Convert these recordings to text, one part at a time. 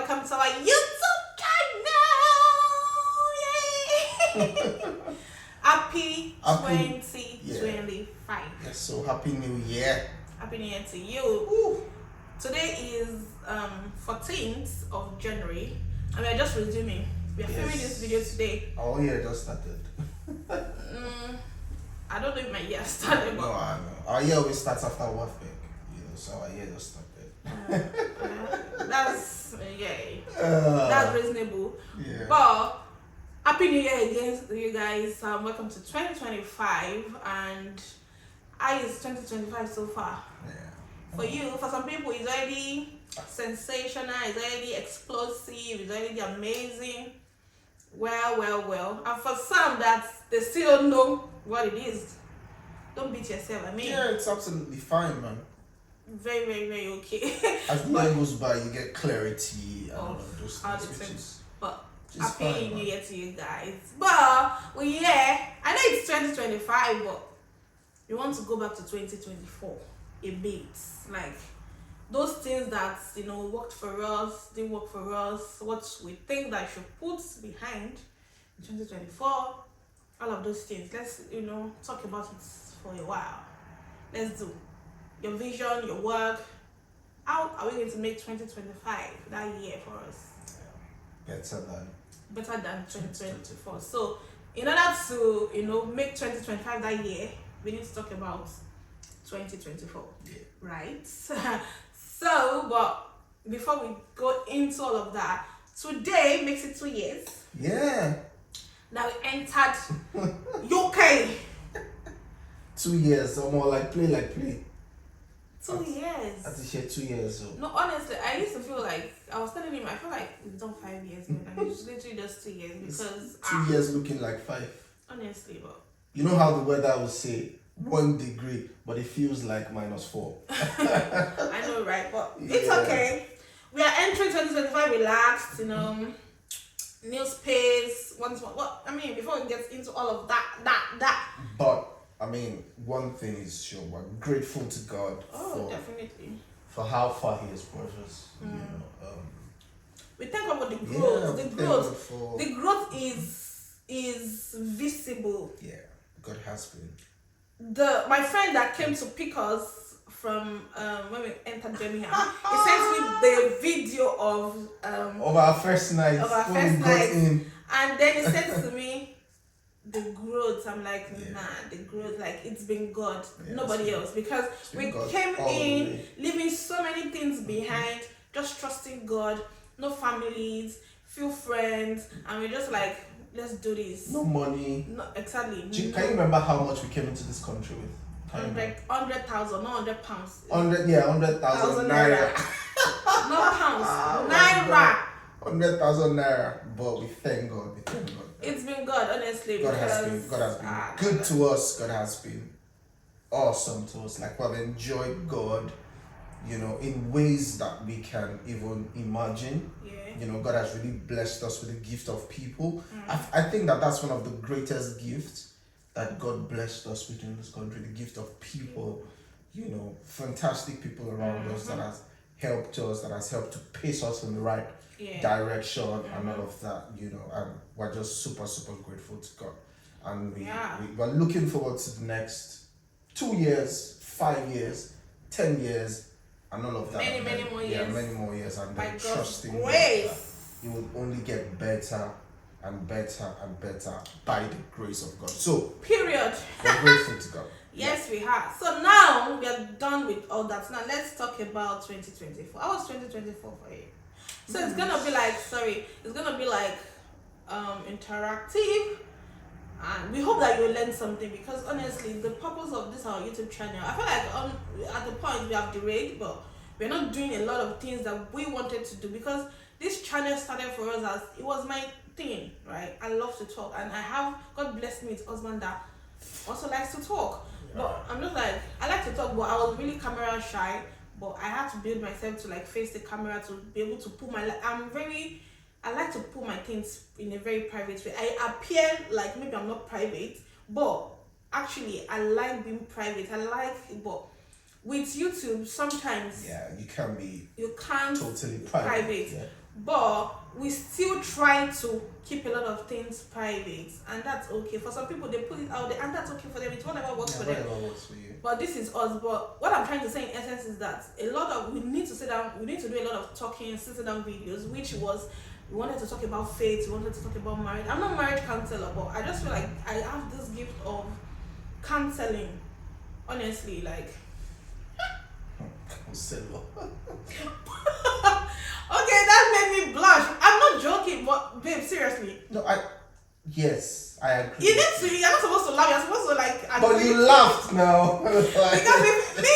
welcome to our YouTube channel. Yay! Happy 2025. Yes, so happy new year. Happy New Year to you. Ooh. Today is 14th of January, and we are just resuming. We are filming this video today. Our year just started. I don't know if my year started, No, but I know. Our year always starts after Warfare. So our year just started. that's that's reasonable. Yeah. But Happy New Year again to you guys. Welcome to 2025, and how is 2025 so far? Yeah. For you, for some people, it's already sensational, it's already explosive, it's already amazing. Well. And for some that they still don't know what it is, don't beat yourself. I mean, Yeah, it's absolutely fine, man. very okay. As the year goes by, you get clarity and all Of of those how things, the which things- is But just Happy fine, New man. Year to you guys. But I know it's 2025, but we want to go back to 2024 a bit. Like those things that worked for us, didn't work for us, what we think that should put behind 2024, all of those things. Let's talk about it for a while. Let's do your vision, your work. How are we going to make 2025 that year for us? Better than 2024. So in order to make 2025 that year, we need to talk about 2024. Yeah. Right? So but before we go into all of that, today makes it 2 years Yeah. that we entered UK. 2 years or more, like play. 2 years. I think she had 2 years. So. No, honestly, I used to feel like I was telling him I feel like we've done 5 years, man, and it's literally just 2 years because 2 years looking like 5. honestly, but You know how the weather will say 1 degree, but it feels like -4. I know, right? But it's Yeah. okay. We are entering 2025 relaxed, new space. What I mean, before we get into all of that. But I mean, one thing is sure, we're grateful to God Oh, definitely. for how far He has brought us. We thank God for the Yeah, growth. we The thank growth. God for The growth is visible. yeah, God has been. My friend that came to pick us from when we entered Birmingham, he sent me the video of Of our first night, Of our when first we got night. in, and then he said to me, the growth. I'm like, Yeah. nah, the growth, like it's been God, Yeah, nobody it's else. Because been we God came all the in, way. leaving so many things behind, just trusting God, no families, few friends, and we're just like, let's do this. no money. No, exactly. Can you remember how much we came into this country with? Can you remember? 100,000, not 100 pounds. 100,000 naira. Not pounds, Oh my naira. 100,000 naira. But we thank God. It's been God, honestly. God has because, been good to us. God has been awesome to us. Like we've enjoyed God, in ways that we can even imagine. Yeah. God has really blessed us with the gift of people. I think that's one of the greatest gifts that God blessed us with in this country. The gift of people, fantastic people around us that has helped us, that has helped to pace us in the right Yeah. direction and all of that, and we're just super grateful to God. And we're looking forward to the next 2 years, 5 years, 10 years, and all of that. Many, And many then- more Yeah, years. many more years, and By then God's trusting God grace. that it will only get better and better and better by the grace of God. So Period. we're grateful to God. Yes, we have. So now we are done with all that. Now let's talk about 2024. How was 2024 for you? So it's gonna be like, interactive, and we hope that you learn something, because honestly, the purpose of this our YouTube channel, I feel like at the point we have derailed, but we're not doing a lot of things that we wanted to do, because this channel started for us as it was my thing, right? I love to talk, and God blessed me with a husband that also likes to talk. But I'm just like, I like to talk, but I was really camera shy. But I had to build myself to like face the camera, to be able to put my. I like to put my things in a very private way. I appear like maybe I'm not private, but actually I like being private. But with YouTube, sometimes you can be you can't totally private. Yeah. But we still try to keep a lot of things private, and that's okay. For some people, they put it out there, and that's okay for them. It's whatever works for them. Whatever works for you. But this is us. But what I'm trying to say in essence is that we need to sit down. We need to do a lot of talking, sit down videos, which was. We wanted to talk about faith, we wanted to talk about marriage. I'm not a marriage counselor, but I just feel like I have this gift of counseling. Honestly, like. Counselor. Okay, that made me blush. I'm not joking, but babe, seriously. No, yes, I agree. You need to. You're not supposed to laugh. You're supposed to like. But you laughed now. Because if me,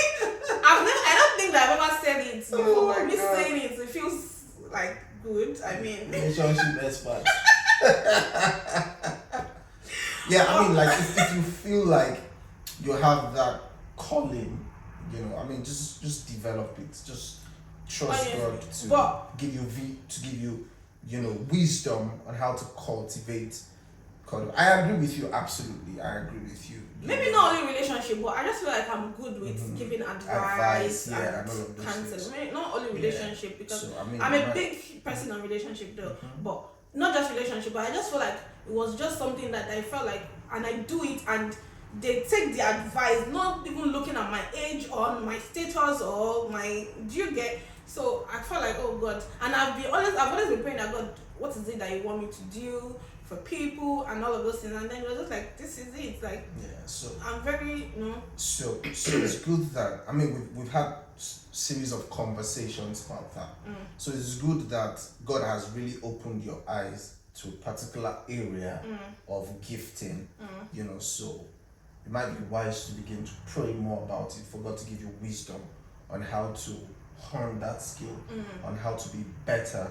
I don't think that I've ever said it before. Oh But my me God. saying it feels like good. I mean. Relationship expert. Yeah, I mean, like if you feel like you have that calling, I mean, just develop it. Just trust God to give you wisdom on how to cultivate. I agree with you, absolutely. I agree with you. Maybe not only relationship, but I just feel like I'm good with giving advice and all of those counseling. Maybe not only relationship, because So, I mean, I'm a big person on relationship though, but not just relationship. But I just feel like it was just something that I felt like, and I do it, and they take the advice, not even looking at my age or my status or my. Do you get? So I felt like, oh God, and I've always been praying that God, what is it that you want me to do for people and all of those things, and then it was just like, this is it. Like, so I'm very, So it's good that, I mean, we've had series of conversations about that. So it's good that God has really opened your eyes to a particular area of gifting. So it might be wise to begin to pray more about it, for God to give you wisdom on how to hone that skill, on how to be better,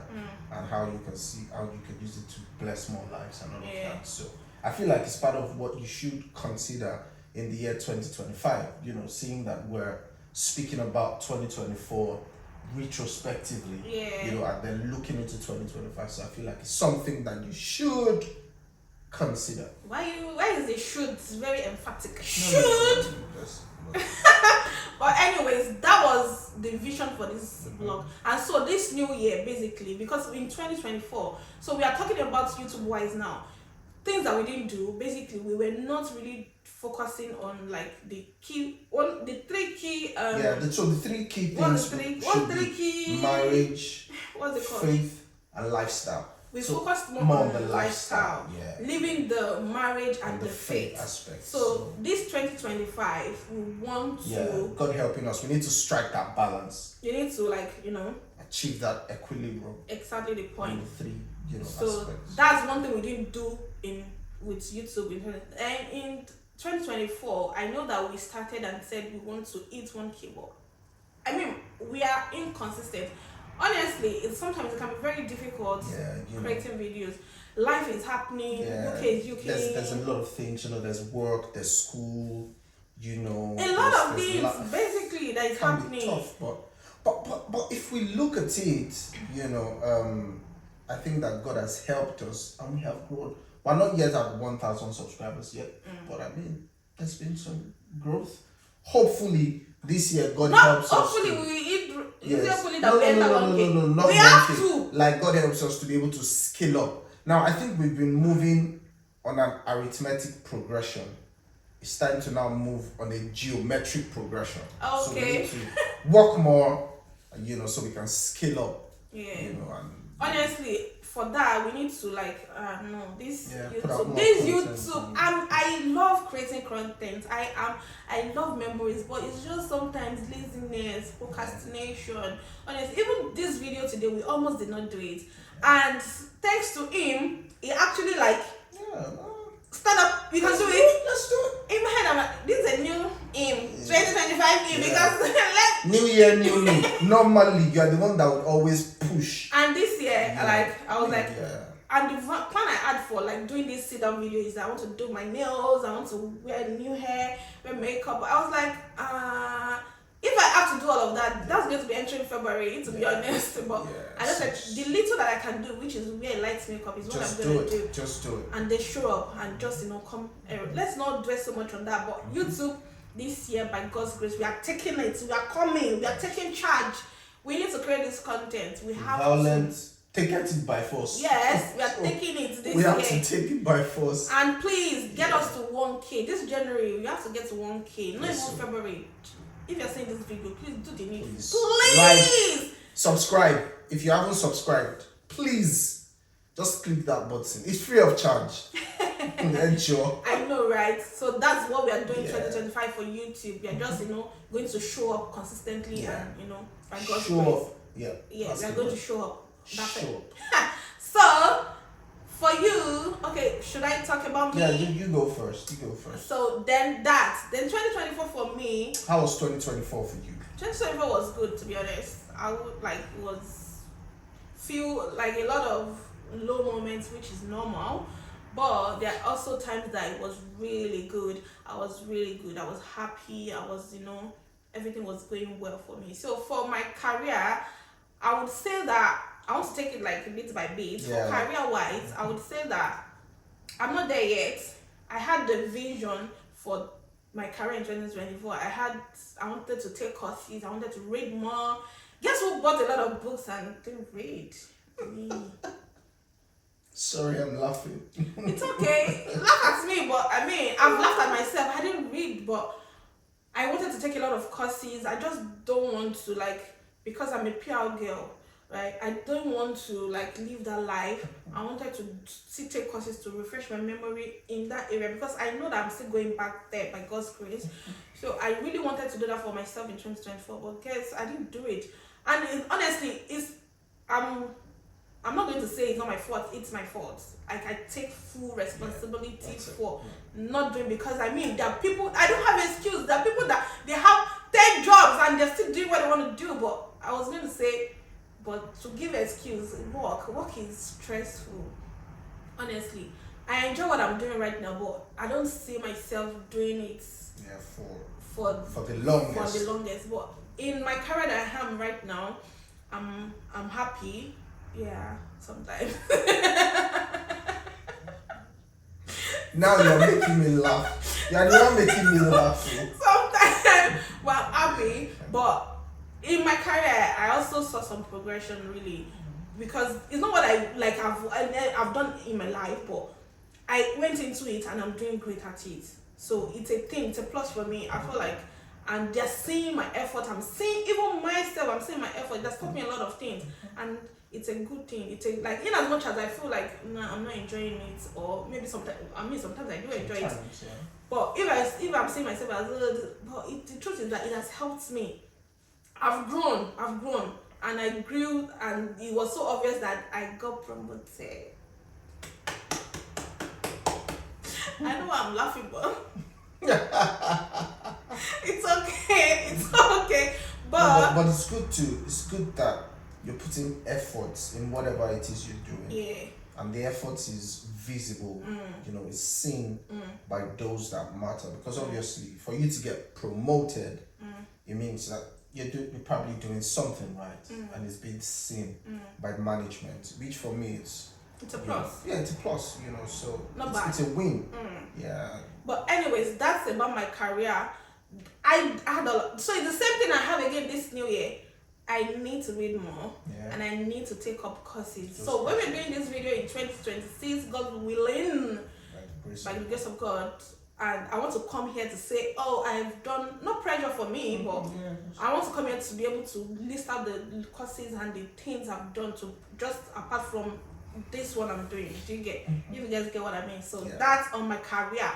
and how you can use it to bless more lives and all of that. So I feel like it's part of what you should consider in the year 2025, seeing that we're speaking about 2024 retrospectively, and then looking into 2025. So I feel like it's something that you should consider. Why is it should? It's very emphatic. No. But anyways, that was the vision for this vlog. And so this new year, basically, because in 2024, so we are talking about YouTube wise now, things that we didn't do. Basically, we were not really focusing on like the three key the three key things three key marriage, what's it called, faith, and lifestyle. We focused more on the lifestyle, living the marriage and the faith aspect. So this 2025, we want to, God helping us, we need to strike that balance. You need to achieve that equilibrium. Exactly the point. The three, so aspects. That's one thing we didn't do with YouTube. And in 2024, I know that we started and said we want to eat one keyboard. I mean, we are inconsistent. Honestly, sometimes it can be very difficult creating videos. Life is happening. UK is UK. There's a lot of things. There's work. There's school. A lot of things. Basically, that is happening. Be tough, but if we look at it, I think that God has helped us, and we have grown. We're not yet at 1,000 subscribers yet, but I mean, there's been some growth. Hopefully, this year God helps us. Hopefully, we eat. Hopefully that we enter 1K. Not we have to. Like, God helps us to be able to scale up. Now, I think we've been moving on an arithmetic progression. It's time to now move on a geometric progression. Okay. So we need to work more, so we can scale up. And honestly, for that we need to YouTube. I love creating content. I love memories, but it's just sometimes laziness, procrastination. Honestly, even this video today, we almost did not do it, and thanks to him, he actually stand up. You can do it. Let's do it. In my head, I'm like, this is a new him, 2025 him, because new year, new me. Normally, you are the one that would always push. And this year, I was and the plan I had for doing this sit down video is I want to do my nails, I want to wear new hair, wear makeup. I was like, if I have to do all of that, that's going to be entering February, to be honest. But I just said the little that I can do, which is wear light makeup, is what I'm going to do. Just do it. And they show up and just come. Let's not dwell so much on that. But YouTube, this year by God's grace. We are taking it. We are coming. We are taking charge. We need to create this content. We have violent. Take it by force. Yes, we are taking it this We have year. to take it by force. And please get us to 1K. This January, we have to get to 1K. Not Yes, even sir. February. If you're seeing this video, please do the needful. Please. Please! Subscribe. If you haven't subscribed, please just click that button. It's free of charge. Ensure. I know, right? So that's what we are doing Yeah. 2025 for YouTube. We are just, going to show up consistently Yeah. and, by God's Show grace. up. Yeah. Yeah, that's we are the going word. to show up. That's Show it. up. So, for you, okay, should I talk about me? Yeah, you go first. You go first. So then 2024 for me, How was 2024 for you? 2024 was good, to be honest. I would feel like a lot of low moments, which is normal, but there are also times that it was really good. I was really good. I was happy. I was, everything was going well for me. So for my career, I would say that I want to take it like bit by bit. Yeah. For career wise, I would say that I'm not there yet. I had the vision for my career in 2024. I wanted to take courses. I wanted to read more. Guess who bought a lot of books and didn't read? Me. Sorry, I'm laughing. It's okay. Laugh at me, but I've laughed at myself. I didn't read, but I wanted to take a lot of courses. I just don't want to because I'm a PR girl, right? I don't want to live that life. I wanted to still take courses to refresh my memory in that area because I know that I'm still going back there by God's grace. So I really wanted to do that for myself in 2024, but guess I didn't do it. And honestly, I'm not going to say it's not my fault. It's my fault. I take full responsibility for not doing, because there are people, I don't have excuse. There are people that they have 10 jobs and they're still doing what they want to do. But I was going to say, but to give excuse, work is stressful. Honestly, I enjoy what I'm doing right now, but I don't see myself doing it for the longest. For the longest. But in my career that I am right now, I'm happy. Yeah, sometimes. Now you're making me laugh. You're not making me laugh. Sometimes, well, I'm happy, but in my career, I also saw some progression, really, because it's not what I've done in my life, but I went into it and I'm doing great at it. So it's a thing, it's a plus for me. I feel like, and they're seeing my effort. I'm seeing even myself. I'm seeing my effort. That's taught me a lot of things, and it's a good thing. It's in as much as I feel like I'm not enjoying it, or maybe sometimes I do enjoy it. Yeah. But if I'm seeing myself as the truth is that it has helped me. I've grown, and I grew, and it was so obvious that I got promoted. I know I'm laughing, but it's okay. But it's good that you're putting efforts in whatever it is you're doing. Yeah. And the effort is visible, it's seen by those that matter. Because obviously, for you to get promoted, it means that you're probably doing something right, and it's being seen by management, which for me it's a plus. It's a plus, so Not bad. It's a win. Yeah. But anyways, that's about my career. I had so it's the same thing I have again this new year. I need to read more, and I need to take up courses. So when we're doing this video in 2026, God willing, by the grace of God, and I want to come here to say, I've done, no pressure for me, but I want to come here to be able to list out the courses and the things I've done to just apart from this one I'm doing. Do you get? You guys get what I mean? So that's on my career.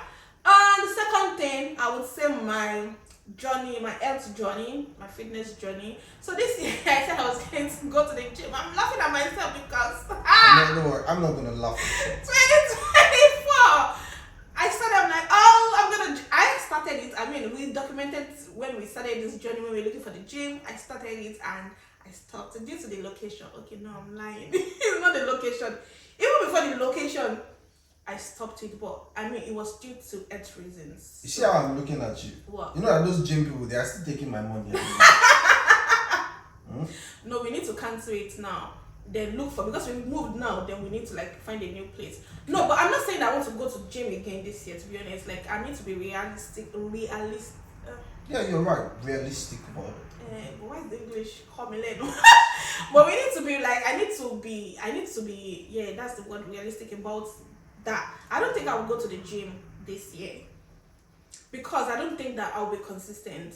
And the second thing, I would say my journey, my health journey, my fitness journey. So this year I said I was going to go to the gym. I'm laughing at myself because Don't worry, I'm not gonna laugh. 2024. I started it. We documented when we started this journey, when we were looking for the gym. I started it and I stopped due to the location. Okay, no, I'm lying. It's not the location. Even before the location, I stopped it, but it was due to health reasons. You see how I'm looking at you? What? You know that those gym people, they are still taking my money. No, we need to cancel it now. Then look for, because we moved now, then we need to find a new place. No, but I'm not saying that I want to go to gym again this year, to be honest. I need to be realistic. Yeah, you're right. Realistic word. But why is the English coming in? But we need to be like, I need to be, yeah, that's the word, realistic about that. I don't think I will go to the gym this year because I don't think that I'll be consistent.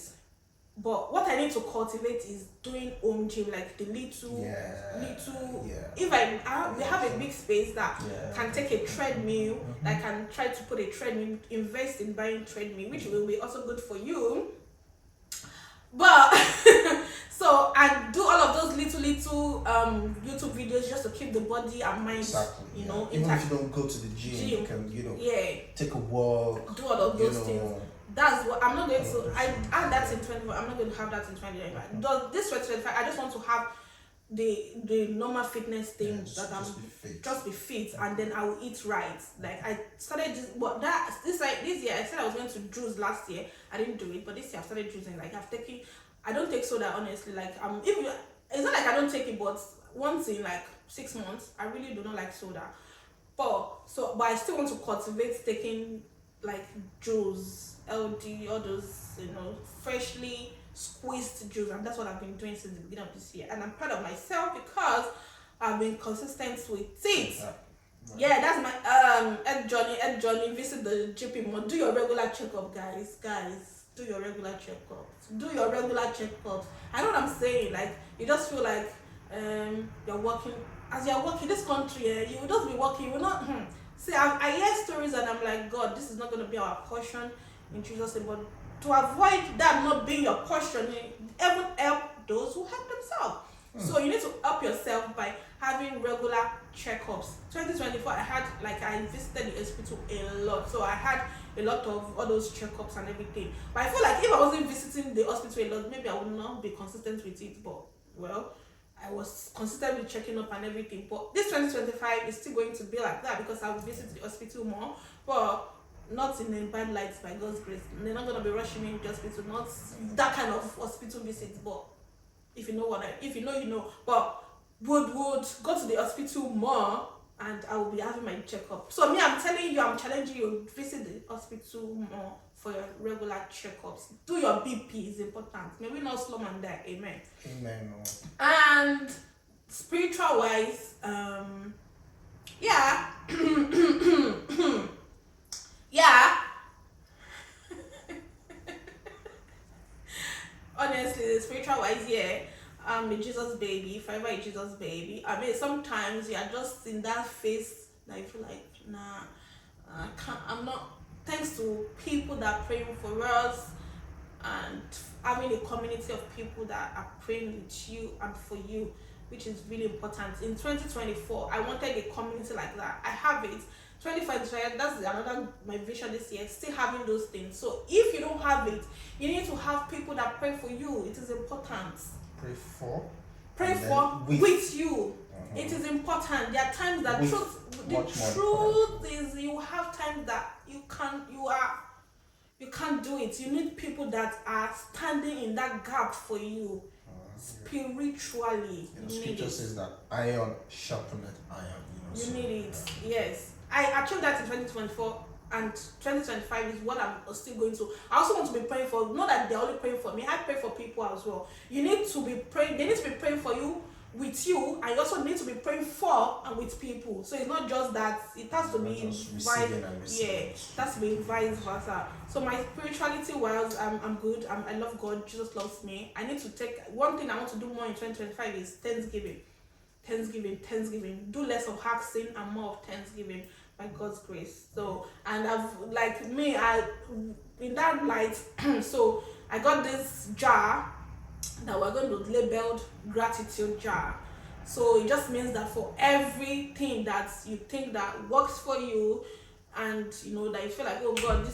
But what I need to cultivate is doing home gym, like the little. Yeah. If we have a big space that can take a treadmill, I can try to put a treadmill, invest in buying treadmill, which will be also good for you. But so I do all of those little YouTube videos just to keep the body and mind, Exactly. you know, even intact. if you don't go to the gym, you can, Yeah, take a walk. do all of those things. That's what I'm not going to. I add that in 20. I'm not going to have that in 2025. This 2025, I just want to have the normal fitness thing that I'm just be fit, and then I will eat right. Like I started just, but that this year I said I was going to juice last year. I didn't do it, but this year I've started juicing. Like I've taken. I don't take soda honestly. Like if you, it's not like I don't take it, but once in like 6 months, I really do not like soda. But I still want to cultivate taking like juice, LD, all those, you know, freshly squeezed juice, and that's what I've been doing since the beginning of this year. And I'm proud of myself because I've been consistent with it. Yeah, that's my Ed Johnny, visit the GP more. Do your regular checkup, guys. Do your regular checkups. Do your regular checkups. I know what I'm saying. Like you just feel like you're working. As you're working this country, you will just be working. You will not. See, I hear stories and I'm like, God, this is not going to be our portion in Jesus' name. But to avoid that not being your portion, even help those who help themselves. So you need to help yourself by having regular checkups. 2024, I visited the hospital a lot. So I had a lot of all those checkups and everything. But I feel like if I wasn't visiting the hospital a lot, maybe I would not be consistent with it. But well, I was consistently checking up and everything. But this 2025 is still going to be like that because I will visit the hospital more. But not in a bad light, by God's grace. They're not going to be rushing me in the hospital. Not that kind of hospital visit. But if you know if you know, you know. But would go to the hospital more, and I will be having my checkup. So me, I'm telling you, I'm challenging you, visit the hospital more for your regular checkups. Do your BP is important. Maybe not slow and die. Amen. Amen. And spiritual wise, yeah. Yeah. Honestly, spiritual wise, yeah. I'm a Jesus baby, forever a Jesus baby. I mean, sometimes you are just in that phase that you feel like, nah, I can't, I'm not. Thanks to people that are praying for us and having a community of people that are praying with you and for you, which is really important. In 2024, I wanted a community like that. I have it. 2025, that's another my vision this year, still having those things. So if you don't have it, you need to have people that pray for you. It is important. Pray for with you. It is important. There are times that the truth is you have times that you can't do it. You need people that are standing in that gap for you spiritually. The scripture says that iron sharpeneth iron. You need it. Yes. I achieved that in 2024, and 2025 is what I'm still going to. I also want to be praying for, not that they're only praying for me, I pray for people as well. You need to be praying, they need to be praying for you, with you, and you also need to be praying for and with people. So it's not just that, it has to be vice, it has to be vice versa. So my spirituality wise, I'm good. I love God. Jesus loves me. I need to take one thing I want to do more in 2025 is Thanksgiving. Do less of asking and more of Thanksgiving by God's grace. So, and I in that light, so I got this jar that we're going to label gratitude jar. So it just means that for everything that you think that works for you, and you know that you feel like, oh God,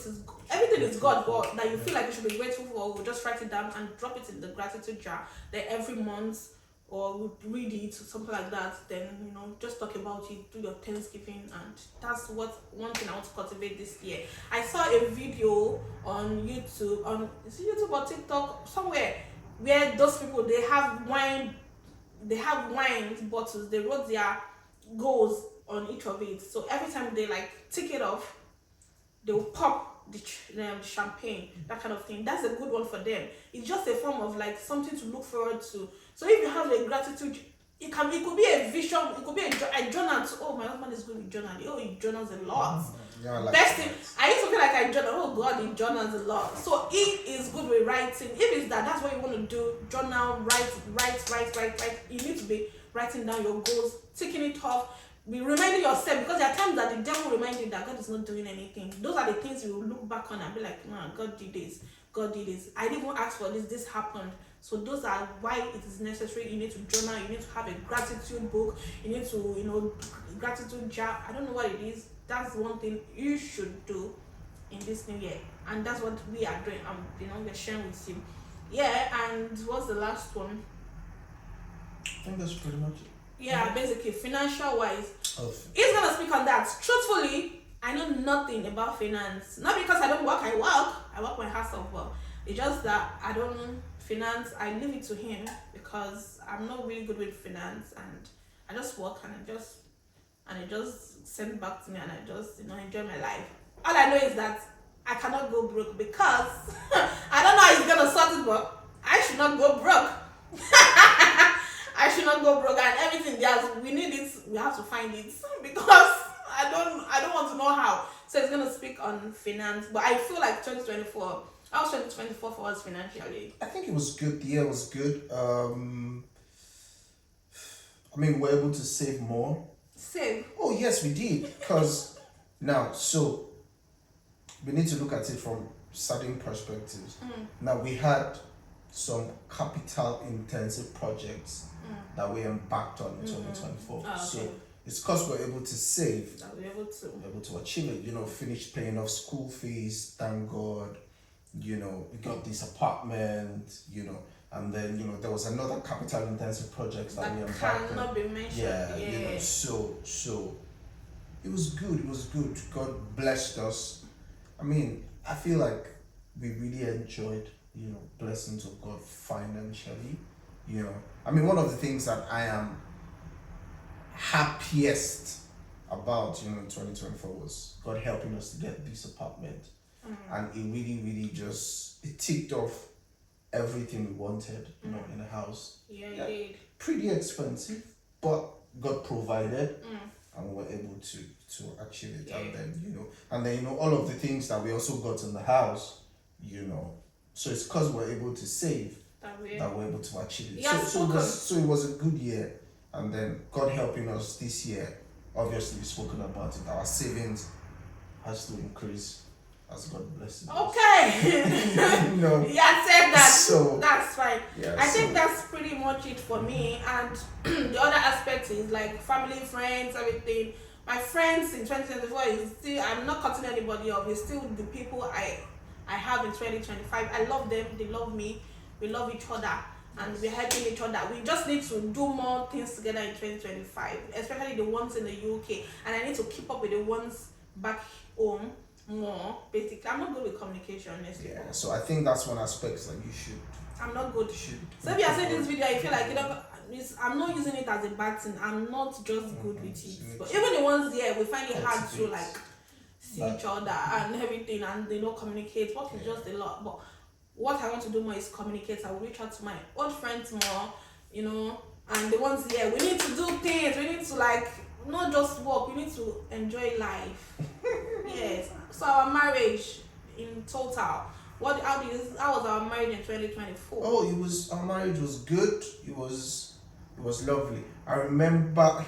everything is God, but that you feel like you should be grateful for, we'll just write it down and drop it in the gratitude jar. Then every month, or we'll read it or something like that, then you know, just talk about it, do your Thanksgiving, and that's one thing I want to cultivate this year. I saw a video on YouTube, is it YouTube or TikTok, somewhere, where those people, they have wine bottles, they wrote their goals on each of it. So every time they like tick it off, they will pop the champagne, that kind of thing. That's a good one for them. It's just a form of like something to look forward to. So if you have a gratitude, it could be a vision, it could be a journal. Oh, my husband is good with journaling. Oh, he journals a lot. Yeah, like Best thing, I used to feel like I journal. Oh God, he journals a lot. So he is good with writing. If it's that's what you want to do, journal, write. You need to be writing down your goals, ticking it off, be reminding yourself, because there are times that the devil reminds you that God is not doing anything. Those are the things you will look back on and be like, man, God did this. I didn't even ask for this happened. So those are why it is necessary. You need to journal, you need to have a gratitude book, you need to, gratitude jar. I don't know what it is. That's one thing you should do in this new year. And that's what we are doing. We're sharing with you. Yeah, and what's the last one? I think that's pretty much it. Yeah, basically, financial wise. Oh. He's gonna speak on that. Truthfully, I know nothing about finance. Not because I don't work, I work my ass off. Well, it's just that I don't finance. I leave it to him because I'm not really good with finance, and I just work and it just sends back to me, and I just enjoy my life. All I know is that I cannot go broke because I don't know how he's gonna sort it, but I should not go broke. I should not go broke, and everything we need it. We have to find it because I don't want to know how. So he's gonna speak on finance, but I feel like 2024. How was 2024 for us financially? I think it was good. The year was good. We're able to save more. Save? Oh yes, we did. Because now, so we need to look at it from certain perspectives. Now we had some capital intensive projects that we embarked on in 2024. Oh, okay. So it's because we're able to save. That we're able to Achieve it. Finish paying off school fees. Thank God. We got this apartment. And then there was another capital intensive project that we embarked on. Cannot be mentioned. Yeah. So it was good. It was good. God blessed us. I feel like we really enjoyed blessings of God financially. One of the things that I am happiest about in 2024 was God helping us to get this apartment. And it really just ticked off everything we wanted in the house. Yeah, it did. Pretty expensive, but God provided, and we were able to achieve it. And then all of the things that we also got in the house, so it's because we're able to save that we're able to achieve it. So it was a good year. And then God helping us this year, obviously we've spoken about it, our savings has to increase as God blesses us. Okay. You had said that. So that's fine. Yeah, I think that's pretty much it for me. And the other aspect is like family, friends, everything. My friends in 2024 is still, I'm not cutting anybody off. It's still the people I have in 2025. I love them. They love me. We love each other. And we're helping each other. We just need to do more things together in 2025, especially the ones in the UK. And I need to keep up with the ones back home more. Basically, I'm not good with communication, honestly. Yeah, so I think that's one aspect that you should. I'm not good. So if you are saying this video, I feel like I'm not using it as a bad thing. I'm not just good with it. But even the ones here, we find it hard to like see each other and everything, and they don't communicate. Work is just a lot, but what I want to do more is communicate. I will reach out to my old friends more, and the ones here. We need to do things. We need to not just work. We need to enjoy life. Yes. So our marriage in total. How was our marriage in 2024? Oh, our marriage was good. It was lovely. I remember.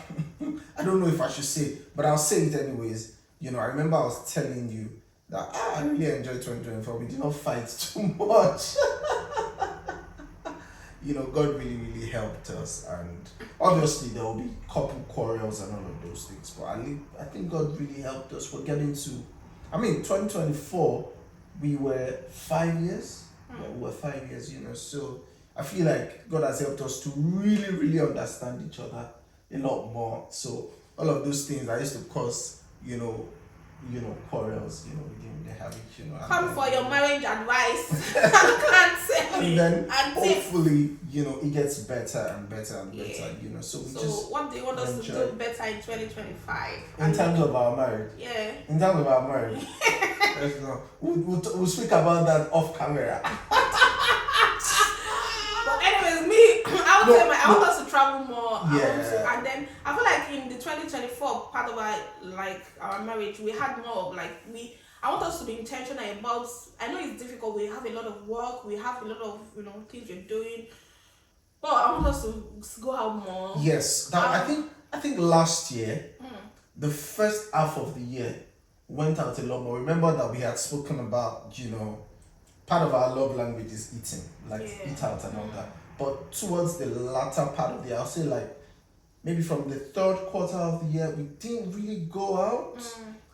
I don't know if I should say it, but I'll say it anyways. I remember I was telling you that I really enjoyed 2024. We did not fight too much. God really helped us, and obviously there will be couple quarrels and all of those things, but I think God really helped us. We're getting to, 2024, we were 5 years. Yeah, we were 5 years, so I feel like God has helped us to really understand each other a lot more. So all of those things that used to cause, quarrels, we didn't really have it, Come for your marriage advice. Can't say. And then hopefully, it gets better and better and better, So what do you want us to do better in 2025? In terms of our marriage? Yeah. In terms of our marriage? Let's not. We'll speak about that off camera. But anyways, me, I would say I want us to travel more. Yeah. And then I feel like in the 2024 part of our marriage, we had more of I want us to be intentional about. I know it's difficult. We have a lot of work. We have a lot of things we're doing. But I want us to go out more. Yes. Now I think last year, the first half of the year went out a lot more. Remember that we had spoken about part of our love language is eating, eat out and all that. But towards the latter part of the year, I'll say maybe from the third quarter of the year, we didn't really go out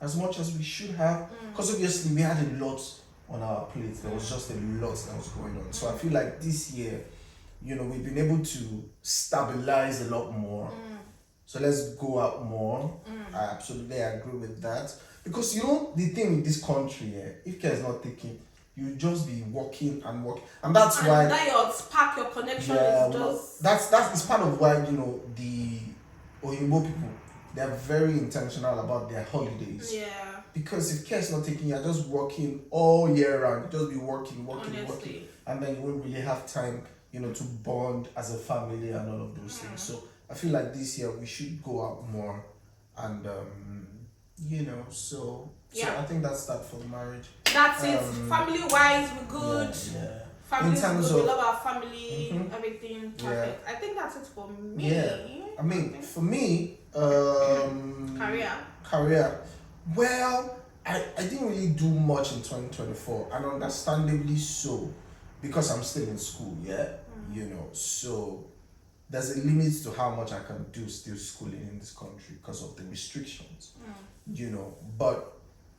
as much as we should have. Because obviously we had a lot on our plate. There was just a lot that was going on. So I feel like this year, we've been able to stabilize a lot more. So let's go out more. I absolutely agree with that. Because the thing with this country, if care is not taken, you just be walking and walking, and that's why that your spark, your connection is just that's part of why the Oyinbo people, they are very intentional about their holidays. Yeah. Because if care is not taken, you're just working all year round. You just be working, Honestly. and then you won't really have time, to bond as a family and all of those things. So I feel like this year we should go out more, and so I think that's that for the marriage. That's it. Family wise, we're good. Yeah. Family In terms good. We of- love our family. Everything perfect. I think that's it for me. Yeah. I mean, for me, career. Well, I didn't really do much in 2024, and understandably so, because I'm still in school. So there's a limit to how much I can do still schooling in this country because of the restrictions. But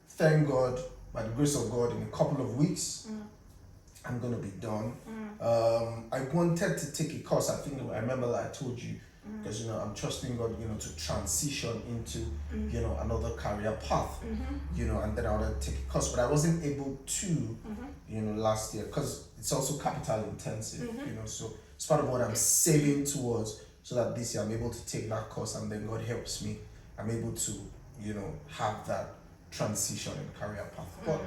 thank God, by the grace of God, in a couple of weeks, I'm gonna be done. I wanted to take a course. I remember that I told you, because I'm trusting God, to transition into another career path. And then I wanted to take a course, but I wasn't able to, last year, because it's also capital intensive. So it's part of what I'm saving towards, so that this year I'm able to take that course, and then God helps me, I'm able to have that transition in career path.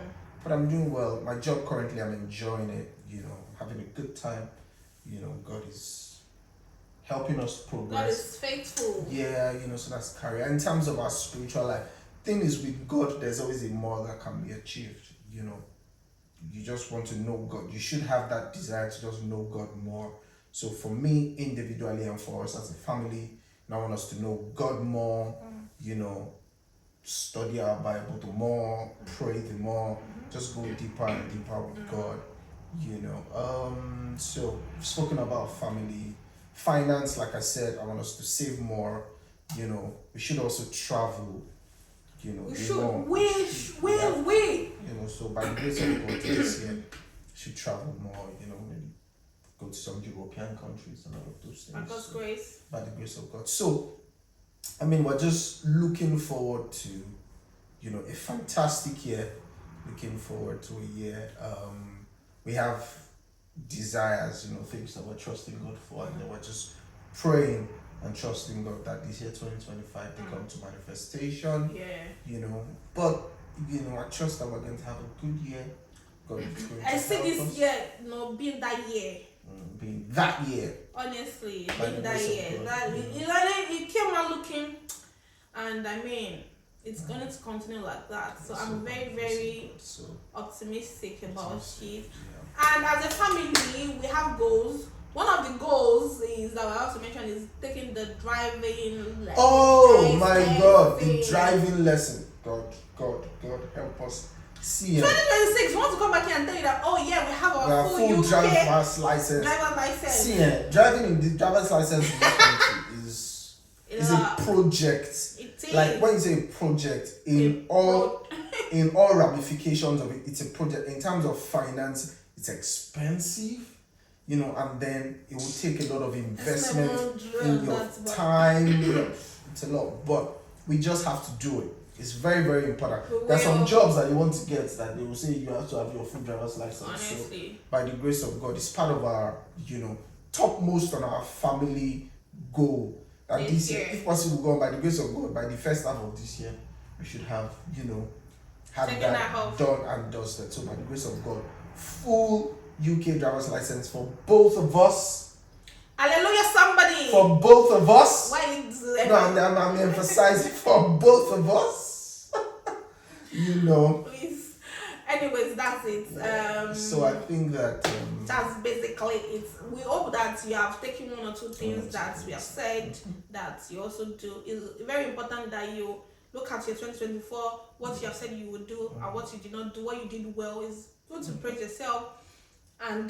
But I'm doing well. My job currently, I'm enjoying it. Having a good time. God is helping us progress. God is faithful. Yeah, so that's career. In terms of our spiritual life, thing is with God, there's always a more that can be achieved. You just want to know God. You should have that desire to just know God more. So for me, individually, and for us as a family, I want us to know God more. Study our Bible the more, pray the more, just go deeper and deeper with God. So we've spoken about family, finance. Like I said, I want us to save more. We should also travel. We should. So by the grace of God, this year, we should travel more. Maybe go to some European countries and all of those things. By God's grace. By the grace of God. So, we're just looking forward to, a fantastic year. Looking forward to a year. We have desires, things that we're trusting God for, and then we're just praying and trusting God that this year 2025 will come to manifestation. Yeah. But I trust that we're going to have a good year. God is going to I see help this us. year, being that year. Being that year. Honestly, By the being that grace of year. God. It came out looking, and it's going to continue like that. So I'm very, very optimistic about it. And as a family, we have goals. One of the goals is that I have to mention is taking the driving lesson. Oh my God, the driving lesson. God help us. See, 2026, we want to come back here and tell you that, we have our full UK driver's license. See, driving in the driver's license in this country is a project. It is. Like when you say project, in all ramifications of it, it's a project. In terms of finance, it's expensive. And then it will take a lot of investment in your time. It's a lot, but we just have to do it. It's very, very important. There's some jobs that you want to get that they will say you have to have your full driver's license. Honestly. So by the grace of God, it's part of our, topmost on our family goal. That this year, if possible, God, by the grace of God, by the first half of this year, we should have, have Taking that that off. done and dusted. So by the grace of God, full UK driver's license for both of us. Hallelujah, somebody. For both of us. Why is No, I'm emphasizing for both of us. You know. Please. Anyways, that's it. So I think that that's basically it. We hope that you have taken one or two things that we have said that you also do. It's very important that you look at your 2024, what you have said you would do and what you did not do. What you did well is good to praise yourself. And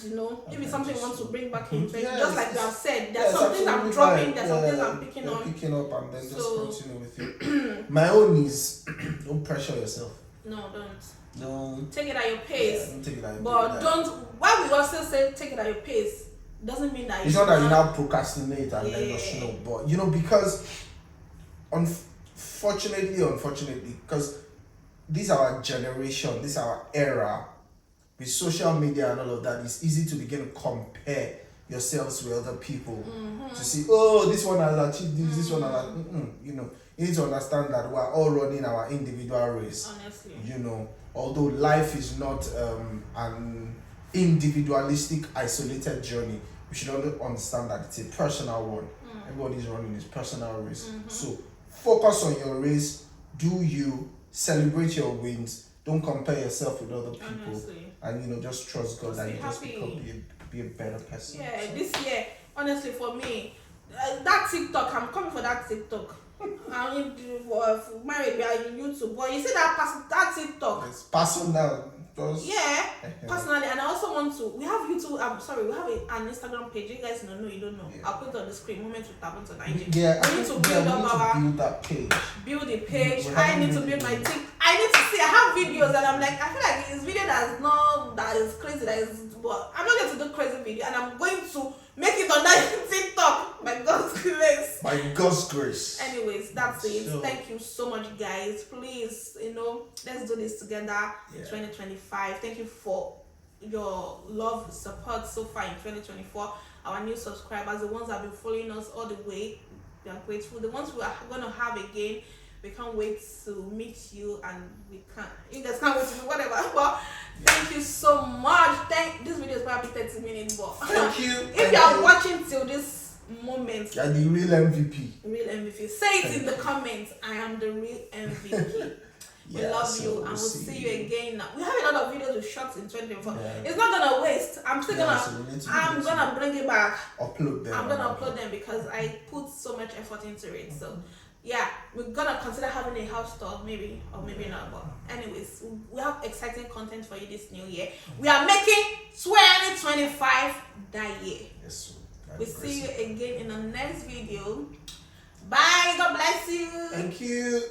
if it's something you want to bring back in, just like you have said, there's some things I'm dropping, there's some things I'm picking up and then just continue with you. My own is don't pressure yourself. No, don't. No. Take it at your pace. Don't take it at your but pace. don't. Why we also say take it at your pace doesn't mean that it's not that you now procrastinate and then just but because unfortunately, because this our generation, this our era. With social media and all of that, it's easy to begin to compare yourselves with other people to see, oh, this one has achieved this one has you need to understand that we're all running our individual race. Honestly. Although life is not an individualistic, isolated journey, we should understand that it's a personal one. Everybody's running his personal race. So focus on your race, do you, celebrate your wins, don't compare yourself with other people. Honestly. And just trust God that you just be a better person. Yeah, this year, honestly, for me, that TikTok, I'm coming for that TikTok. I'm married, we are in YouTube, but you see that TikTok. It's personal. Personally, and I also want to. We have YouTube. We have an Instagram page. You guys know, you don't know. Yeah. I'll put it on the screen. Moment to tap into IG. Yeah, we need to build that page. Build the page. I need to build my TikTok. I need to see. I have videos, and I'm like, I feel like it's video that is crazy. But I'm not going to do crazy video, and I'm going to make it on that TikTok. By God's grace. By God's grace. Anyways, that's it. Thank you so much, guys. Please, let's do this together. 2025. Thank you for your love, support so far in 2024. Our new subscribers, the ones that have been following us all the way, we are grateful. The ones we are going to have again, we can't wait to meet you, and you guys can't wait to do whatever. But thank you so much. This video is probably 30 minutes, but thank you. If you are watching till this moment, you're the real MVP. Real MVP. Say it in the comments. I am the real MVP. We love you, and we'll see you again. We have a lot of videos with shots in 2024. It's not gonna waste. I'm gonna bring it back. Upload them. I'm gonna upload them because I put so much effort into it. So we're gonna consider having a house tour, maybe or maybe not. But anyways, we have exciting content for you this new year. We are making 2025 that year. Yes. We'll see you again in the next video. Bye. God bless you. Thank you.